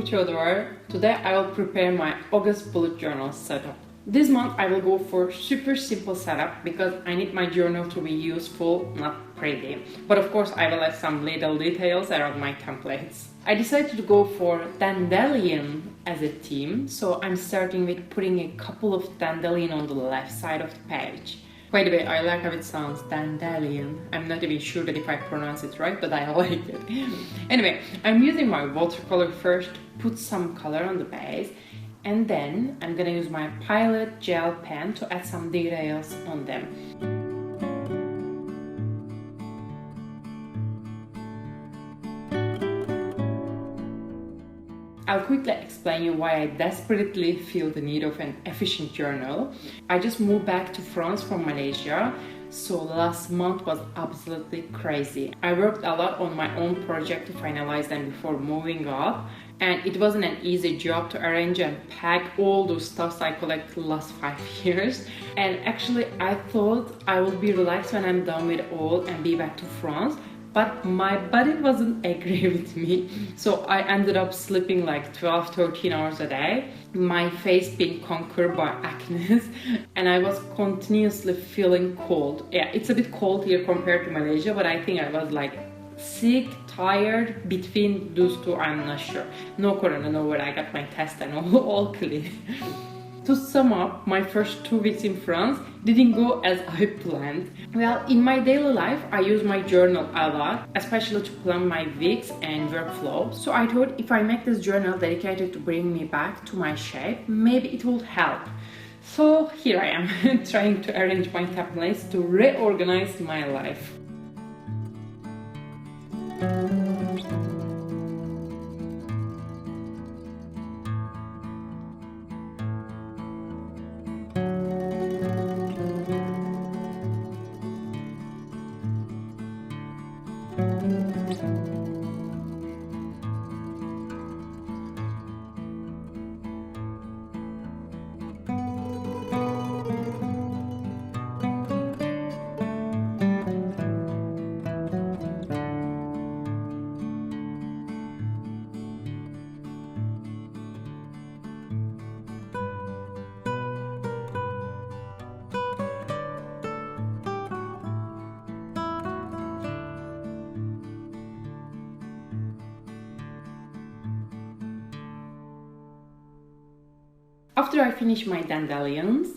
each other. Today I will prepare my August bullet journal setup. This month I will go for super simple setup because I need my journal to be useful, not pretty. But of course I will add some little details around my templates. I decided to go for dandelion as a theme, so I'm starting with putting a couple of dandelion on the left side of the page. By the way, I like how it sounds, dandelion. I'm not even sure that if I pronounce it right, but I like it. Anyway, I'm using my watercolor first to put some color on the base, and then I'm gonna use my Pilot gel pen to add some details on them. I'll quickly explain you why I desperately feel the need of an efficient journal. I just moved back to France from Malaysia, so last month was absolutely crazy. I worked a lot on my own project to finalize them before moving up, and it wasn't an easy job to arrange and pack all those stuffs I collected the last 5 years. And actually I thought I would be relaxed when I'm done with all and be back to France. But my body wasn't agree with me, so I ended up sleeping like 12-13 hours a day, my face being conquered by acne, and I was continuously feeling cold. Yeah, it's a bit cold here compared to Malaysia, but I think I was like sick, tired, between those two, I'm not sure. No corona, nowhere, I got my test and all clean. To sum up, my first 2 weeks in France didn't go as I planned. Well, in my daily life, I use my journal a lot, especially to plan my weeks and workflow. So I thought if I make this journal dedicated to bring me back to my shape, maybe it would help. So here I am, trying to arrange my templates to reorganize my life. After I finish my dandelions,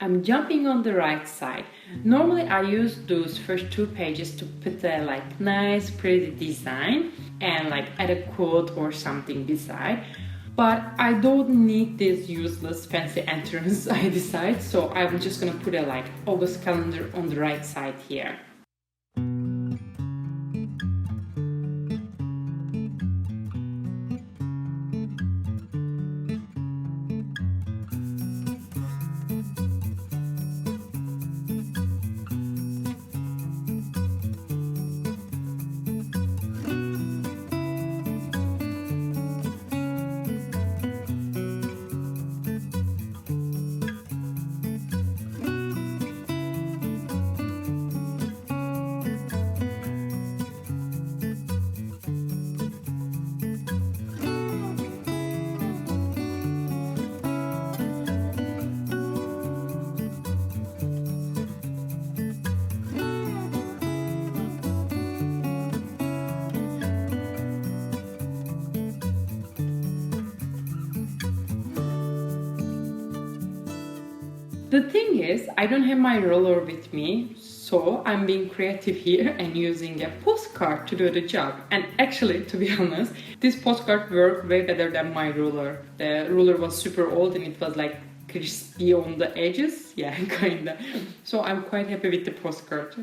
I'm jumping on the right side. Normally I use those first 2 pages to put a like nice pretty design and like add a quote or something beside. But I don't need this useless fancy entrance, I decide, so I'm just gonna put a like August calendar on the right side here. The thing is, I don't have my ruler with me, so I'm being creative here and using a postcard to do the job. And actually, to be honest, this postcard worked way better than my ruler. The ruler was super old and it was like crispy on the edges. Yeah, kinda. So I'm quite happy with the postcard.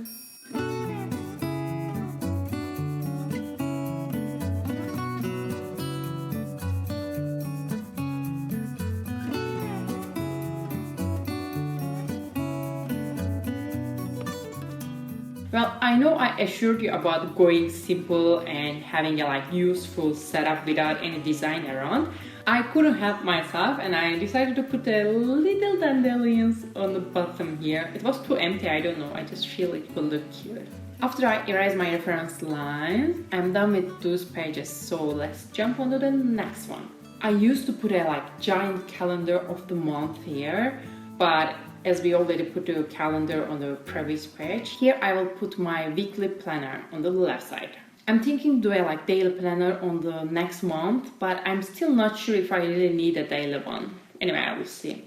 Well, I know I assured you about going simple and having a like useful setup without any design around. I couldn't help myself and I decided to put a little dandelions on the bottom here. It was too empty, I don't know, I just feel it will look cute. After I erase my reference lines, I'm done with those pages, so let's jump on to the next one. I used to put a giant calendar of the month here, but as we already put the calendar on the previous page, here I will put my weekly planner on the left side. I'm thinking do a daily planner on the next month, but I'm still not sure if I really need a daily one. Anyway, I will see.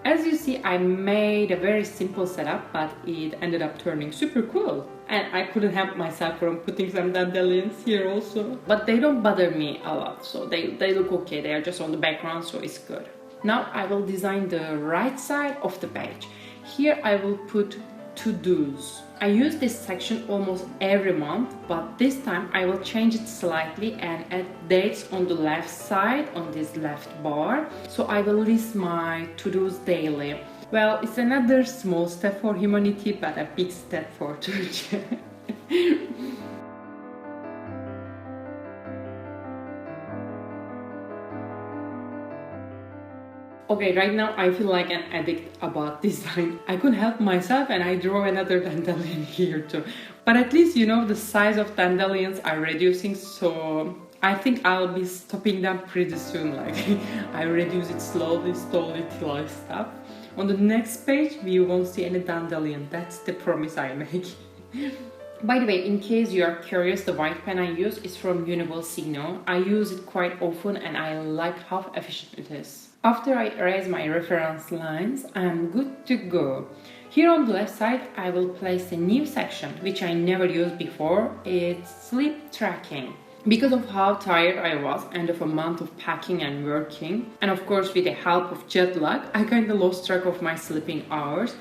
As you see, I made a very simple setup, but it ended up turning super cool. And I couldn't help myself from putting some dandelions here also. But they don't bother me a lot, so they look okay. They are just on the background, so it's good. Now I will design the right side of the page. Here I will put to-dos. I use this section almost every month, but this time I will change it slightly and add dates on the left side on this left bar. So I will list my to-dos daily. Well, it's another small step for humanity, but a big step for Turkey. Okay, right now I feel like an addict about design. I couldn't help myself and I draw another dandelion here too. But at least the size of dandelions are reducing, so I think I'll be stopping them pretty soon. I reduce it slowly till I stop. On the next page we won't see any dandelion. That's the promise I make. By the way, in case you are curious, the white pen I use is from Signo. I use it quite often and I like how efficient it is. After I erase my reference lines, I'm good to go. Here on the left side, I will place a new section, which I never used before. It's sleep tracking. Because of how tired I was, end of a month of packing and working, and of course with the help of jet lag, I kinda lost track of my sleeping hours.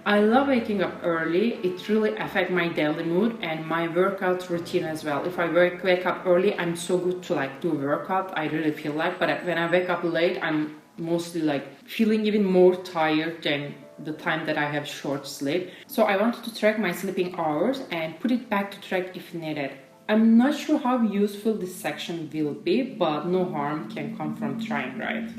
I love waking up early. It really affects my daily mood and my workout routine as well. If I wake up early, I'm so good to do workout. I really feel like, but when I wake up late, I'm mostly feeling even more tired than the time that I have short sleep. So I wanted to track my sleeping hours and put it back to track if needed. I'm not sure how useful this section will be, but no harm can come from trying, right?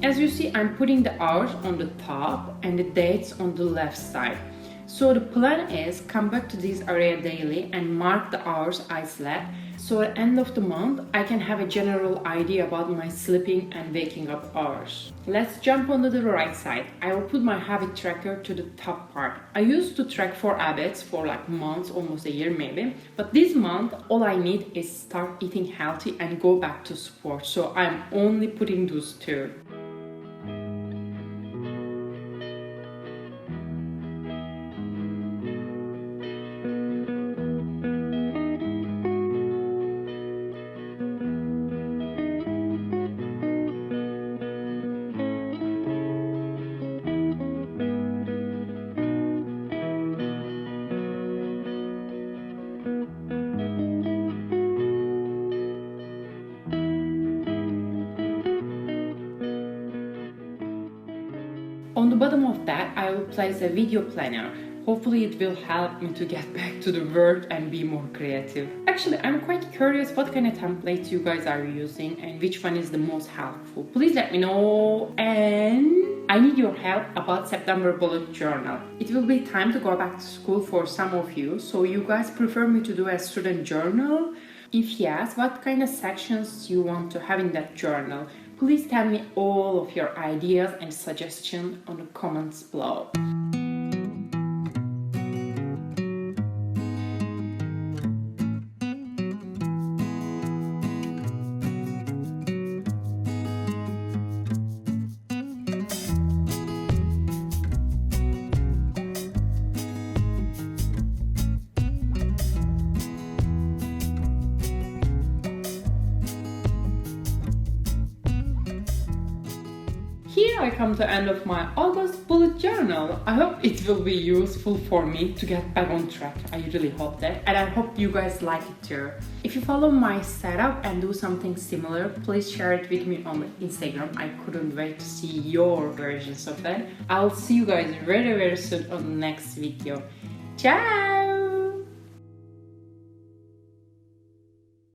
As you see, I'm putting the hours on the top and the dates on the left side. So the plan is come back to this area daily and mark the hours I slept. So at the end of the month, I can have a general idea about my sleeping and waking up hours. Let's jump onto the right side. I will put my habit tracker to the top part. I used to track 4 habits for months, almost a year maybe. But this month, all I need is start eating healthy and go back to sport. So I'm only putting those 2. the bottom of that, I will place a video planner. Hopefully it will help me to get back to the work and be more creative. Actually, I'm quite curious what kind of templates you guys are using and which one is the most helpful. Please let me know. And I need your help about September bullet journal. It will be time to go back to school for some of you, so you guys prefer me to do a student journal? If yes, what kind of sections you want to have in that journal? Please tell me all of your ideas and suggestions on the comments below. Here I come to the end of my August bullet journal. I hope it will be useful for me to get back on track. I really hope that, and I hope you guys like it too. If you follow my setup and do something similar, please share it with me on Instagram. I couldn't wait to see your versions of that. I'll see you guys very soon on the next video. Ciao!